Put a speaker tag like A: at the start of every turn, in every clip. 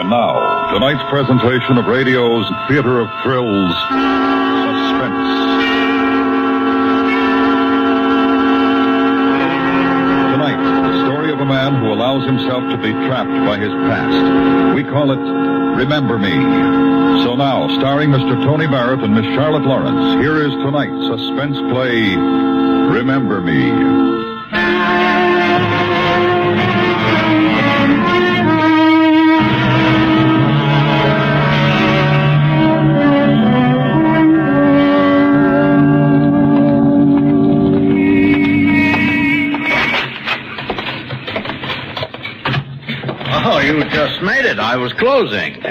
A: And now, tonight's presentation of radio's theater of thrills, Suspense. Tonight, the story of a man who allows himself to be trapped by his past. We call it Remember Me. So now, starring Mr. Tony Barrett and Miss Charlotte Lawrence, here is tonight's suspense play, Remember Me.
B: Oh, you just made it. I was closing.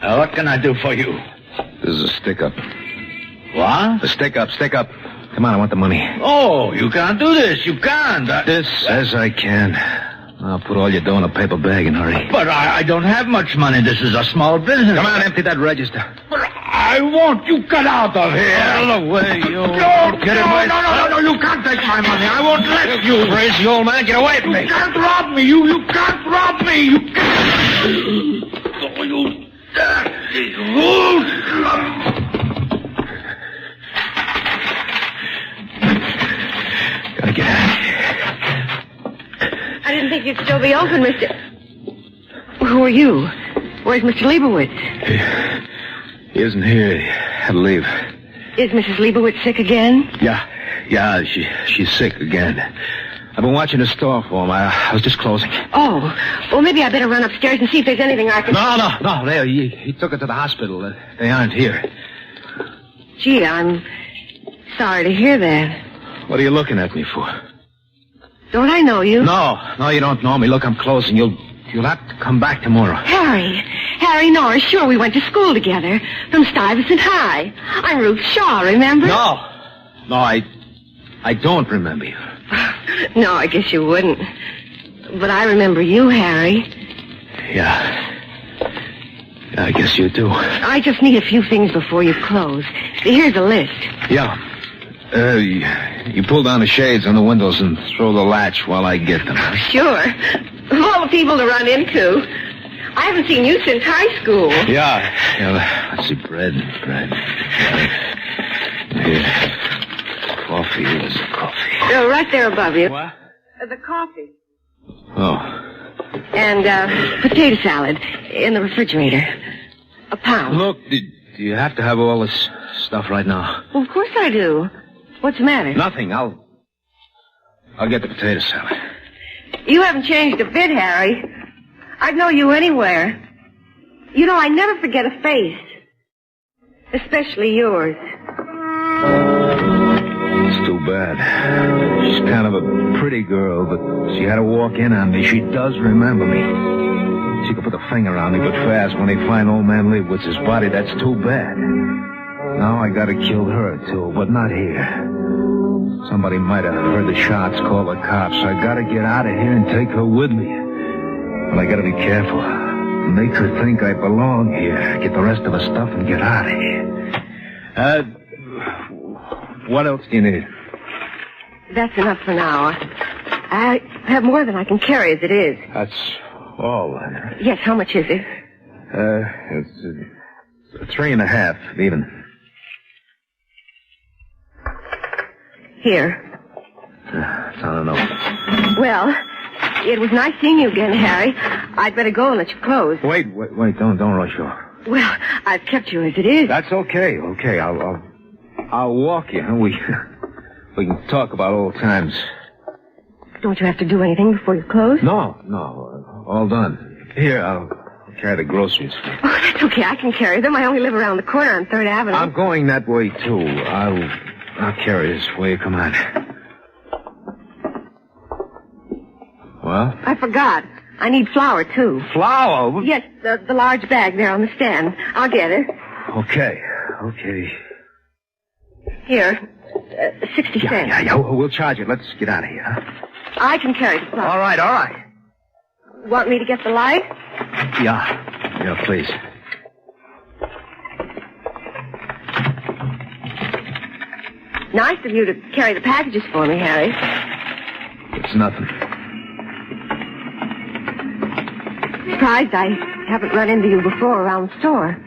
B: What can I do for you?
C: This is a stick-up.
B: What?
C: A stick-up. Come on, I want the money.
B: Oh, you can't do this. You can't.
C: This says I can. I'll put all your dough in a paper bag and hurry.
B: But I don't have much money. This is a small business.
C: Come on, empty that register.
B: But I want you cut out of here.
C: Out of the way, you.
B: No,
C: Get it, boys.
B: No, you can't take my money. I won't let you.
C: Crazy old man, get away from me.
B: You can't rob me. You can't rob me. You can't. Oh, you dirty fool.
C: Gotta get out of here.
D: I didn't think you'd still be open, Mr. Who are you? Where's Mr. Leibowitz?
C: He isn't here. He had to leave.
D: Is Mrs. Leibowitz sick again?
C: Yeah, she's sick again. I've been watching the store for him. I was just closing.
D: Oh, well, maybe I better run upstairs and see if there's anything I can...
C: No. He took her to the hospital. They aren't here.
D: Gee, I'm sorry to hear that.
C: What are you looking at me for?
D: Don't I know you?
C: No, you don't know me. Look, I'm closing. You'll have to come back tomorrow.
D: Harry Norris, sure, we went to school together. From Stuyvesant High. I'm Ruth Shaw, remember?
C: No, I don't remember you.
D: No, I guess you wouldn't. But I remember you, Harry.
C: Yeah, I guess you do.
D: I just need a few things before you close. Here's a list.
C: Yeah. You pull down the shades on the windows and throw the latch while I get them.
D: Sure. Of all the people to run into. I haven't seen you since high school.
C: Yeah, let's see, bread. Here. Coffee. Where's the coffee?
D: Right there above you.
C: What?
D: The coffee.
C: Oh.
D: And potato salad in the refrigerator. A pound.
C: Look, do you have to have all this stuff right now?
D: Well, of course I do. What's the matter?
C: Nothing. I'll get the potato salad.
D: You haven't changed a bit, Harry. I'd know you anywhere. You know, I never forget a face. Especially yours.
C: It's too bad. She's kind of a pretty girl, but she had to walk in on me. She does remember me. She could put the finger on me, but fast when they find old man Leibowitz's body, that's too bad. Now I gotta kill her, too, but not here. Somebody might have heard the shots, call the cops. I gotta get out of here and take her with me. But I gotta be careful. Make her think I belong here. Get the rest of her stuff and get out of here. What else do you need?
D: That's enough for now. I have more than I can carry as it is.
C: That's all, then.
D: Yes, how much is it?
C: It's 3.5, even.
D: Here.
C: It's on a note.
D: Well, it was nice seeing you again, Harry. I'd better go and let you close.
C: Wait, don't rush off.
D: Well, I've kept you as it is.
C: That's okay. I'll walk you. We can talk about old times.
D: Don't you have to do anything before you close?
C: No, all done. Here, I'll carry the groceries.
D: Oh, that's okay. I can carry them. I only live around the corner on 3rd Avenue.
C: I'm going that way, too. I'll carry this way. Come on. Well?
D: I forgot. I need flour, too.
C: Flour?
D: Yes, the large bag there on the stand. I'll get it.
C: Okay.
D: Here, 60 cents.
C: Yeah, we'll charge it. Let's get out of here, huh?
D: I can carry the flour.
C: All right.
D: Want me to get the light?
C: Yeah, please.
D: Nice of you to carry the packages for me, Harry.
C: It's nothing.
D: surprised I haven't run into you before around the store.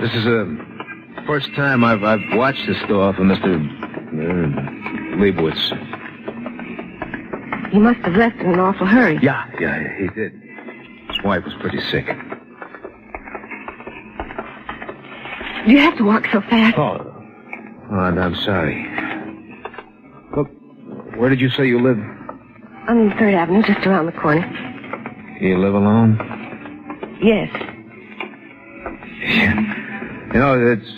C: This is the first time I've watched the store for Mr. Leibowitz.
D: He must have left in an awful hurry.
C: Yeah, he did. His wife was pretty sick.
D: Do you have to walk so fast?
C: Oh, I'm sorry. Look, where did you say you live?
D: On 3rd Avenue, just around the corner.
C: You live alone?
D: Yes.
C: Yeah. You know, it's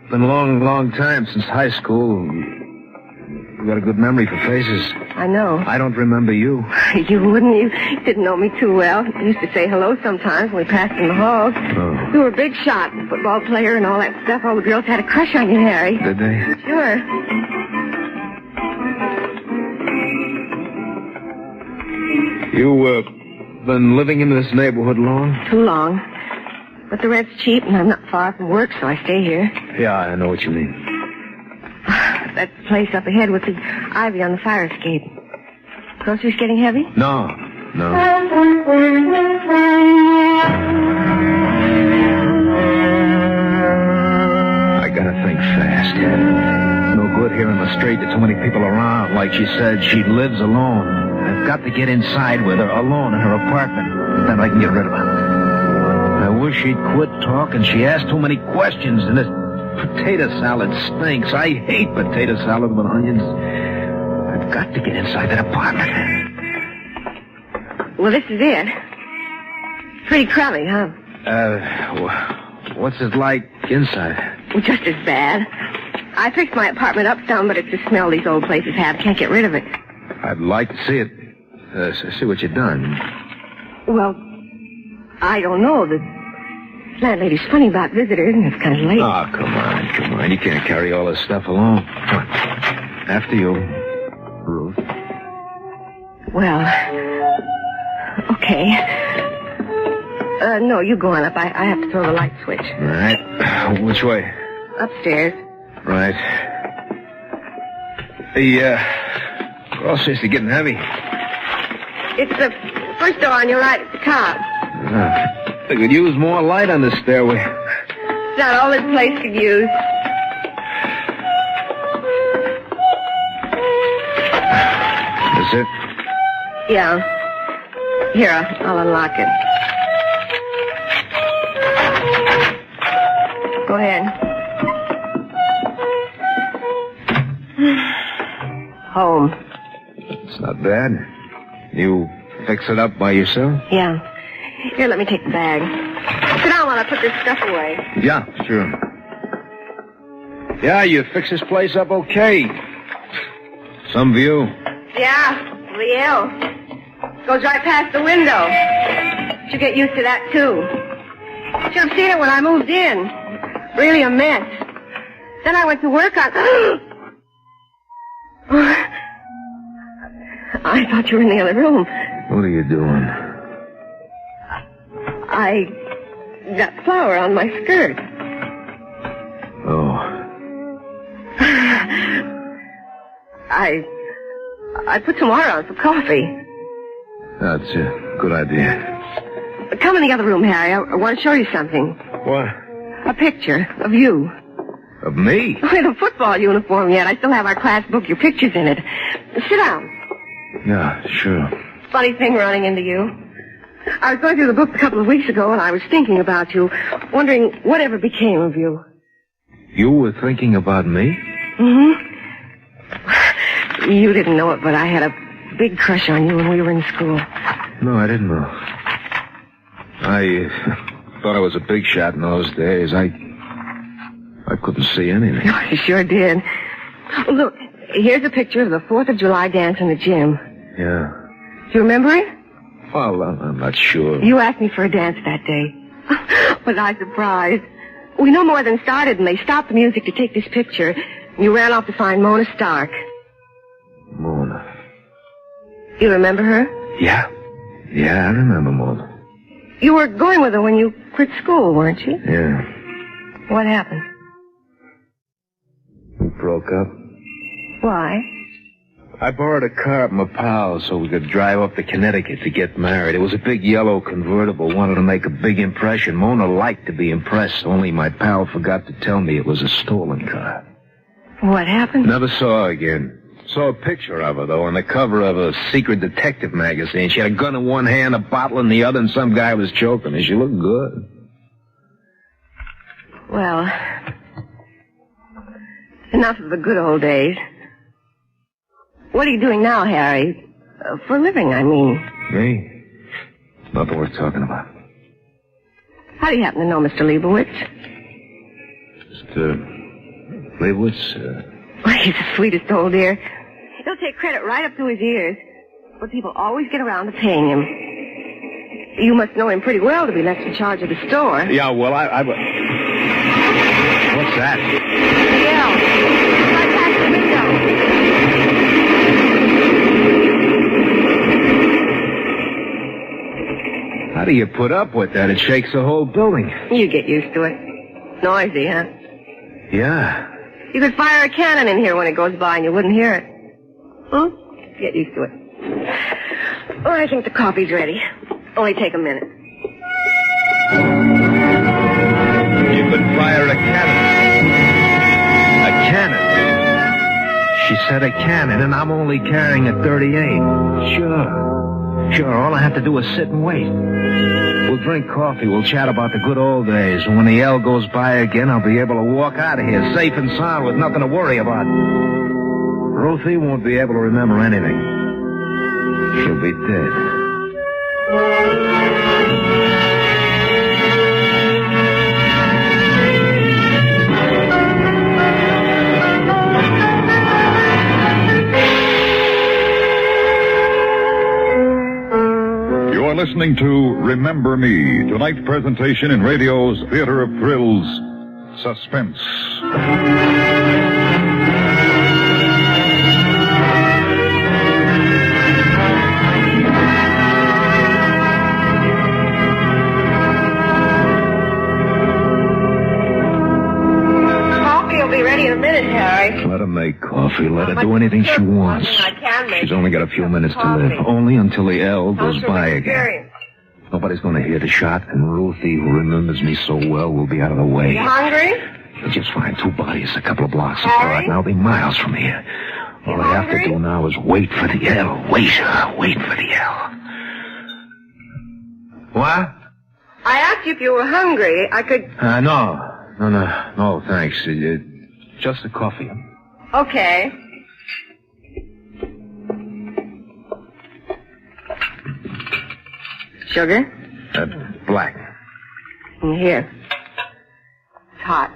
C: been a long time since high school. You got a good memory for faces.
D: I know.
C: I don't remember you.
D: You wouldn't. You didn't know me too well. You used to say hello sometimes when we passed in the halls.
C: Oh.
D: You were a big shot, football player and all that stuff. All the girls had a crush on you, Harry.
C: Did they?
D: Sure.
C: You, been living in this neighborhood long?
D: Too long. But the rent's cheap, and I'm not far from work, so I stay here.
C: Yeah, I know what you mean.
D: That's the place up ahead with the ivy on the fire escape. Groceries getting heavy?
C: No. I gotta think fast. No good here in the street. There's too many people around. Like she said, she lives alone. I've got to get inside with her, alone in her apartment. Then I can get rid of her. I wish she'd quit talking. She asked too many questions, and this potato salad stinks. I hate potato salad with onions. I've got to get inside that apartment.
D: Well, this is it. Pretty crummy, huh?
C: What's it like inside?
D: Well, just as bad. I fixed my apartment up some, but it's the smell these old places have. Can't get rid of it.
C: I'd like to see it. See what you've done.
D: Well, I don't know. The landlady's funny about visitors, and it's kind of late.
C: Oh, come on. You can't carry all this stuff alone. Come on. After you, Ruth.
D: Well, okay. No, you go on up. I have to throw the light switch.
C: All right. Which way?
D: Upstairs.
C: Right. The groceries are getting heavy.
D: It's the first door on your right at the top.
C: They could use more light on this stairway.
D: It's not all this place could use.
C: That's it?
D: Yeah. Here, I'll unlock it. Go ahead. Home.
C: It's not bad. You fix it up by yourself?
D: Yeah. Here, let me take the bag. Sit down while I put this stuff away.
C: Yeah, sure. Yeah, you fix this place up okay. Some view.
D: Yeah, the L. Goes right past the window. Should get used to that, too. Should have seen it when I moved in. Really a mess. Then I went to work on... I thought you were in the other room.
C: What are you doing?
D: I got flour on my skirt.
C: Oh.
D: I put some water on for coffee.
C: That's a good idea.
D: Come in the other room, Harry. I want to show you something.
C: What?
D: A picture of you.
C: Of me?
D: In a football uniform yet. I still have our class book, your picture's in it. Sit down.
C: Yeah, sure.
D: Funny thing running into you. I was going through the book a couple of weeks ago, and I was thinking about you, wondering whatever became of you.
C: You were thinking about me?
D: Mm-hmm. You didn't know it, but I had a big crush on you when we were in school.
C: No, I didn't know. I thought I was a big shot in those days. I couldn't see anything.
D: You sure did. Look, here's a picture of the 4th of July dance in the gym.
C: Yeah.
D: Do you remember it?
C: Well, I'm not sure.
D: You asked me for a dance that day. Was I surprised? We no more than started, and they stopped the music to take this picture. You ran off to find Mona Stark.
C: Mona.
D: You remember her?
C: Yeah. Yeah, I remember Mona.
D: You were going with her when you quit school, weren't you?
C: Yeah.
D: What happened?
C: We broke up.
D: Why?
C: I borrowed a car from a pal so we could drive up to Connecticut to get married. It was a big yellow convertible. Wanted to make a big impression. Mona liked to be impressed, only my pal forgot to tell me it was a stolen car.
D: What happened?
C: Never saw her again. Saw a picture of her, though, on the cover of a secret detective magazine. She had a gun in one hand, a bottle in the other, and some guy was choking her. She looked good.
D: Well, enough of the good old days. What are you doing now, Harry? For a living, I mean.
C: Me? Nothing worth talking about.
D: How do you happen to know Mr. Leibowitz?
C: Mr. Leibowitz?
D: Well, he's the sweetest old dear. He'll take credit right up to his ears. But people always get around to paying him. You must know him pretty well to be left in charge of the store.
C: Yeah, well, I What's that?
D: Yeah. Right past the window.
C: How do you put up with that? It shakes the whole building.
D: You get used to it. Noisy, huh?
C: Yeah.
D: You could fire a cannon in here when it goes by and you wouldn't hear it. Huh? Get used to it. Oh, I think the coffee's ready. Only take a minute.
C: You could fire a cannon. A cannon? She said a cannon, and I'm only carrying a .38. Sure, all I have to do is sit and wait. We'll drink coffee, we'll chat about the good old days, and when the L goes by again, I'll be able to walk out of here safe and sound with nothing to worry about. Ruthie won't be able to remember anything. She'll be dead.
A: You're listening to Remember Me, tonight's presentation in radio's Theater of Thrills, Suspense.
D: Coffee will be ready in a minute, Harry.
C: Let her make coffee. Let her do anything she wants.
D: I can make
C: She's only got a few minutes to live. Only until the L goes by again. Nobody's going to hear the shot, and Ruthie, who remembers me so well, will be out of the way.
D: You hungry?
C: You'll just find two bodies a couple of blocks apart, and I'll be miles from here. All I have to do now is wait for the L. Wait for the L. What?
D: I asked you if you were hungry. I could...
C: No, thanks. Just a coffee.
D: Okay. Sugar?
C: Black.
D: Here. It's hot.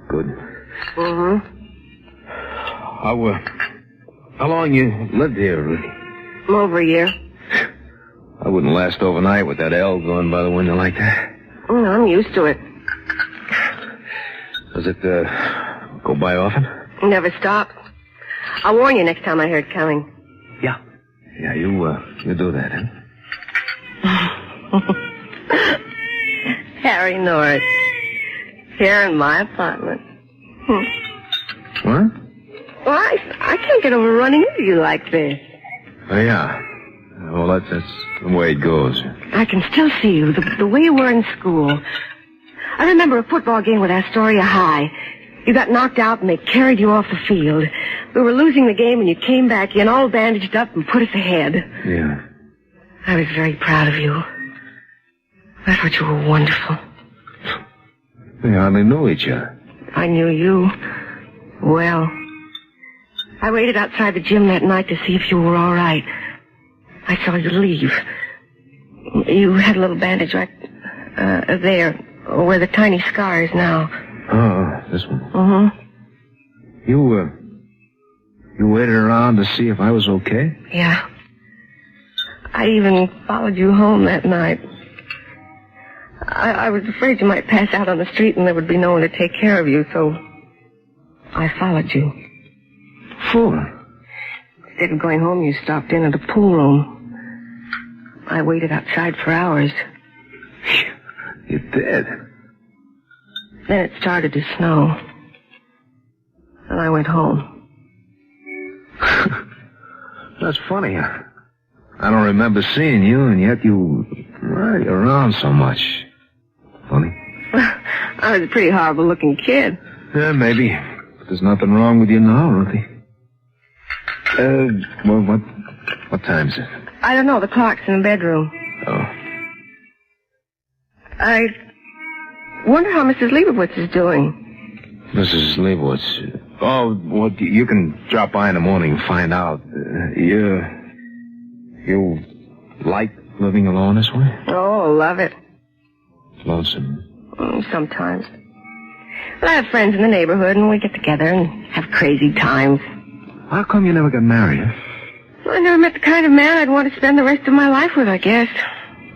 C: Good.
D: Mm-hmm.
C: How long you lived here, Ruthie?
D: Over a year.
C: I wouldn't last overnight with that L going by the window like that.
D: I'm used to it.
C: Does it, go by often?
D: Never stops. I'll warn you next time I hear it coming.
C: Yeah. Yeah, you do that, huh?
D: Harry Norris. Here in my apartment.
C: What?
D: Well, I can't get over running into you like this.
C: Oh, yeah. Well, that's the way it goes.
D: I can still see you, the way you were in school. I remember a football game with Astoria High. You got knocked out and they carried you off the field. We were losing the game and you came back in all bandaged up and put us ahead.
C: Yeah.
D: I was very proud of you. I thought you were wonderful.
C: We hardly knew each other.
D: I knew you well. I waited outside the gym that night to see if you were all right. I saw you leave. You had a little bandage right there, where the tiny scar is now.
C: Oh, this one?
D: Mm-hmm.
C: You waited around to see if I was okay?
D: Yeah. I even followed you home that night. I was afraid you might pass out on the street and there would be no one to take care of you, so I followed you.
C: Fool.
D: Instead of going home, you stopped in at a pool room. I waited outside for hours.
C: You did?
D: Then it started to snow. and I went home.
C: That's funny. I don't remember seeing you, and yet you were around so much. Funny.
D: I was a pretty horrible-looking kid.
C: Yeah, maybe. But there's nothing wrong with you now, Ruthie. Well, what time is it?
D: I don't know. The clock's in the bedroom.
C: Oh.
D: I wonder how Mrs. Leibowitz is doing.
C: Mrs. Leibowitz. Oh, well, you can drop by in the morning and find out. You like living alone this way?
D: Oh, love it.
C: Lonesome?
D: Sometimes. But I have friends in the neighborhood, and we get together and have crazy times.
C: How come you never got married?
D: Well, I never met the kind of man I'd want to spend the rest of my life with, I guess.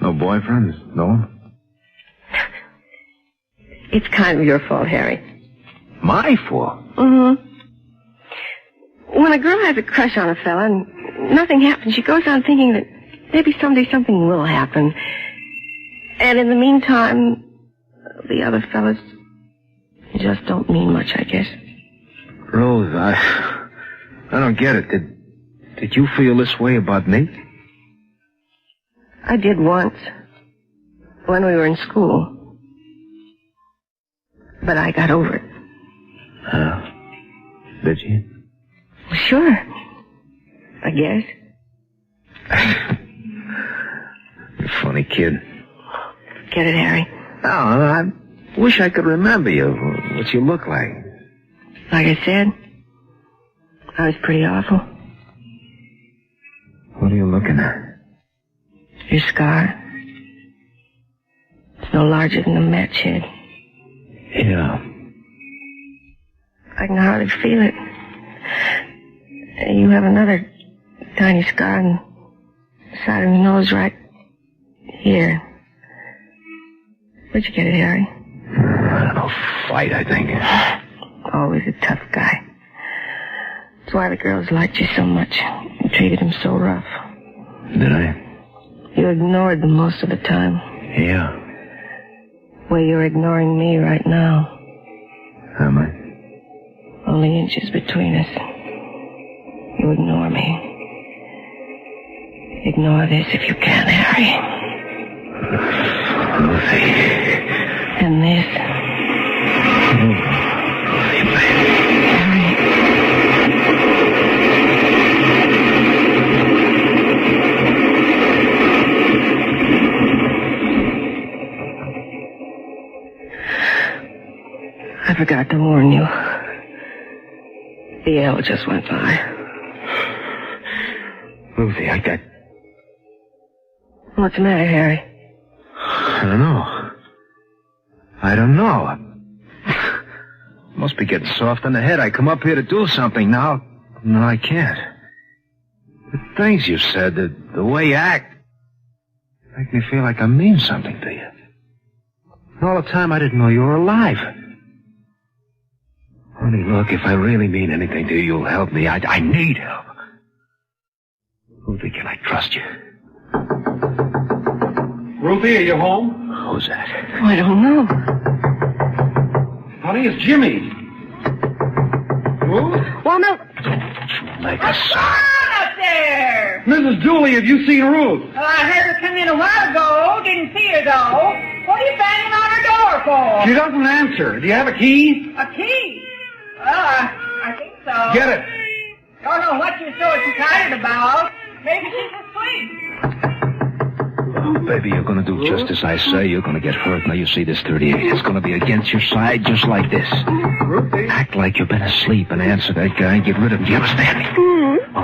C: No boyfriend? No one?
D: It's kind of your fault, Harry.
C: My fault?
D: Mm-hmm. When a girl has a crush on a fella and nothing happens, she goes on thinking that maybe someday something will happen. And in the meantime, the other fellas just don't mean much, I guess.
C: Rose, I don't get it. Did you feel this way about me?
D: I did once. When we were in school. But I got over it.
C: Did you?
D: Well, sure. I guess.
C: You're a funny kid.
D: Get it, Harry?
C: Oh, I wish I could remember you. What you look like.
D: Like I said, I was pretty awful.
C: What are you looking at?
D: Your scar. It's no larger than a match head.
C: Yeah.
D: I can hardly feel it. You have another tiny scar on the side of your nose right here. Where'd you get it, Harry?
C: I don't know. Fight, I think.
D: Always a tough guy. That's why the girls liked you so much and treated him so rough.
C: Did I?
D: You ignored them most of the time.
C: Yeah.
D: Well, you're ignoring me right now.
C: Am I?
D: Only inches between us. You ignore me. Ignore this if you can, Harry.
C: Lucy.
D: And this. I forgot to warn you. The L just went by.
C: Lucy, I got...
D: What's the matter, Harry?
C: I don't know. Must be getting soft in the head. I come up here to do something now. No, I can't. The things you said, the way you act, make me feel like I mean something to you. And all the time I didn't know you were alive. Honey, look, if I really mean anything to you, you'll help me. I need help. Ruthie, can I trust you?
B: Ruthie, are you home?
C: Who's that?
D: Oh, I don't know.
B: Honey, it's Jimmy. Ruth?
D: Well, no.
C: Make a
E: What's
C: sound.
E: going on up there?
B: Mrs. Dooley, have you seen Ruth?
E: Well, I heard her come in a while ago. Didn't see her, though. What are you banging on her door for?
B: She doesn't answer. Do you have a key?
E: A key? Well, I think so.
B: Get it.
E: Don't know what you're so excited about. Maybe she's asleep.
C: Oh, baby, you're going to do just as I say. You're going to get hurt. Now, you see this 38. It's going to be against your side just like this.
B: Ruthie?
C: Act like you've been asleep and answer that guy and get rid of him. Do you understand me?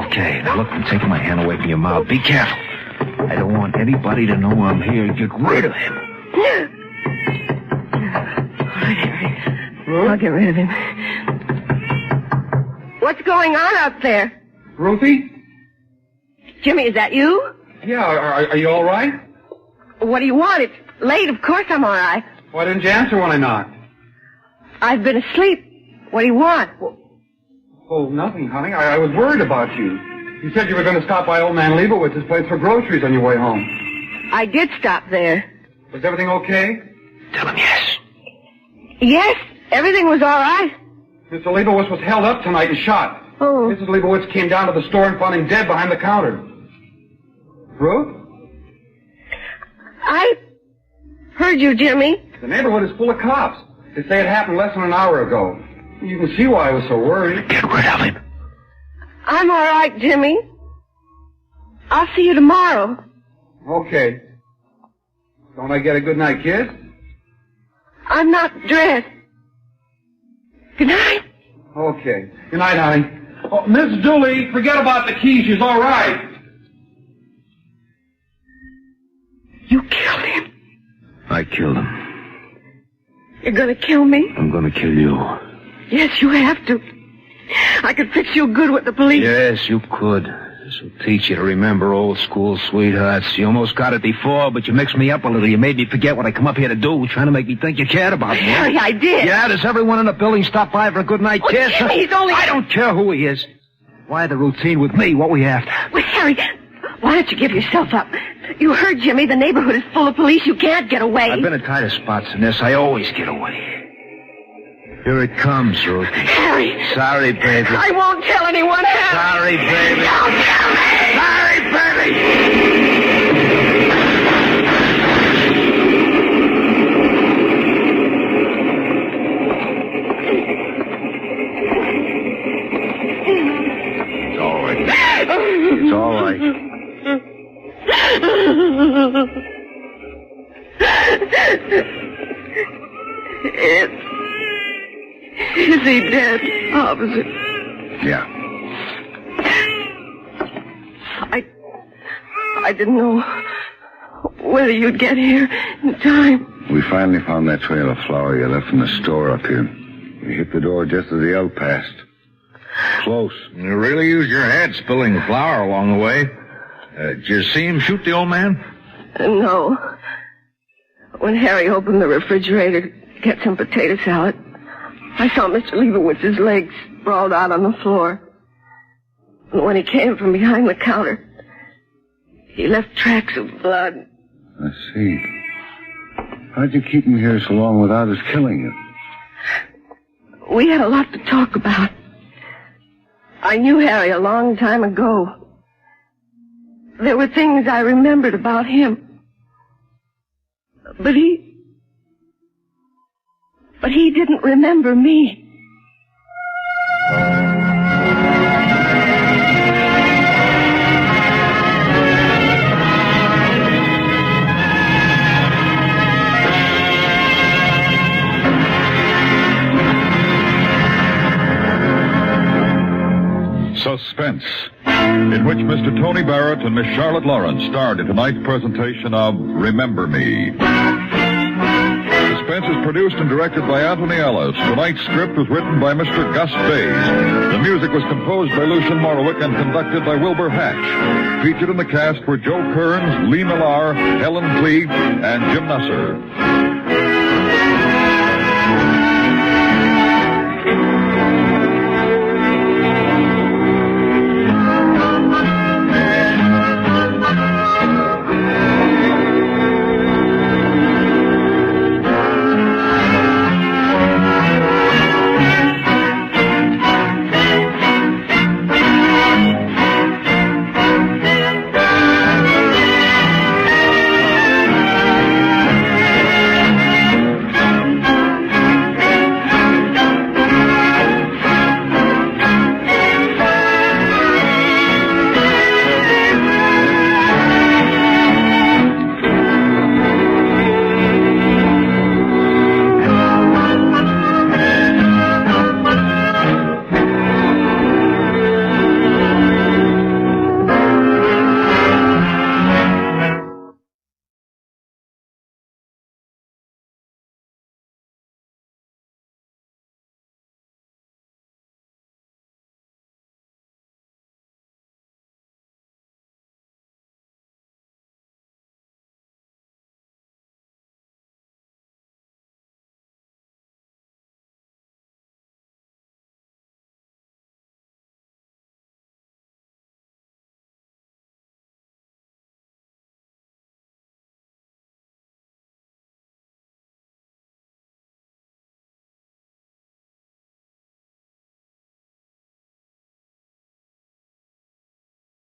C: Okay, now look, I'm taking my hand away from your mouth. Be careful. I don't want anybody to know I'm here. Get rid of him.
D: All right, Harry. I'll get rid of him. What's going on out there?
B: Ruthie?
D: Jimmy, is that you?
B: Yeah, are you all right?
D: What do you want? It's late. Of course I'm all right.
B: Why didn't you answer when I knocked?
D: I've been asleep. What do you want?
B: Oh, nothing, honey. I was worried about you. You said you were going to stop by old man Leibowitz's place for groceries on your way home.
D: I did stop there.
B: Was everything okay?
C: Tell him yes.
D: Yes, everything was all right.
F: Mr. Leibowitz was held up tonight and shot.
D: Oh.
F: Mrs. Leibowitz came down to the store and found him dead behind the counter. Ruth?
D: I heard you, Jimmy.
F: The neighborhood is full of cops. They say it happened less than an hour ago. You can see why I was so worried.
C: Get rid of him.
D: I'm all right, Jimmy. I'll see you tomorrow.
F: Okay. Don't I get a good night kiss?
D: I'm not dressed. Good night.
F: Okay. Good night, honey. Oh, Miss Dooley, forget about the key. She's all right.
D: You killed him.
C: I killed him.
D: You're gonna kill me?
C: I'm gonna kill you.
D: Yes, you have to. I could fix you good with the police.
C: Yes, you could. This will teach you to remember old school sweethearts. You almost got it before, but you mixed me up a little. You made me forget what I come up here to do, trying to make me think you cared about me.
D: Harry, I did.
C: Yeah, does everyone in the building stop by for a good night kiss?
D: Jimmy, he's only...
C: I don't care who he is. Why the routine with me? What we after?
D: Well, Harry, why don't you give yourself up? You heard, Jimmy, the neighborhood is full of police. You can't get away.
C: I've been in tighter spots than this. I always get away. Here it comes, Ruth.
D: Harry.
C: Sorry, baby.
D: I won't tell anyone, Harry.
C: Sorry, baby.
D: Don't tell me.
C: Sorry, baby. It's all right. It's all right.
D: Is he dead, officer?
C: Yeah.
D: I didn't know whether you'd get here in time.
G: We finally found that trail of flour you left in the store up here. We hit the door just as the elk passed. Close.
C: You really used your head spilling the flour along the way. Did you see him shoot the old man?
D: No. When Harry opened the refrigerator to get some potato salad, I saw Mr. Leibowitz's legs sprawled out on the floor. And when he came from behind the counter, he left tracks of blood.
G: I see. How'd you keep him here so long without us killing you?
D: We had a lot to talk about. I knew Harry a long time ago. There were things I remembered about him. But he didn't remember me.
A: Suspense, in which Mr. Tony Barrett and Miss Charlotte Lawrence starred in tonight's presentation of Remember Me. Suspense is produced and directed by Anthony Ellis. Tonight's script was written by Mr. Gus Bays. The music was composed by Lucien Morowick and conducted by Wilbur Hatch. Featured in the cast were Joe Kearns, Lee Millar, Helen Cleage, and Jim Nusser.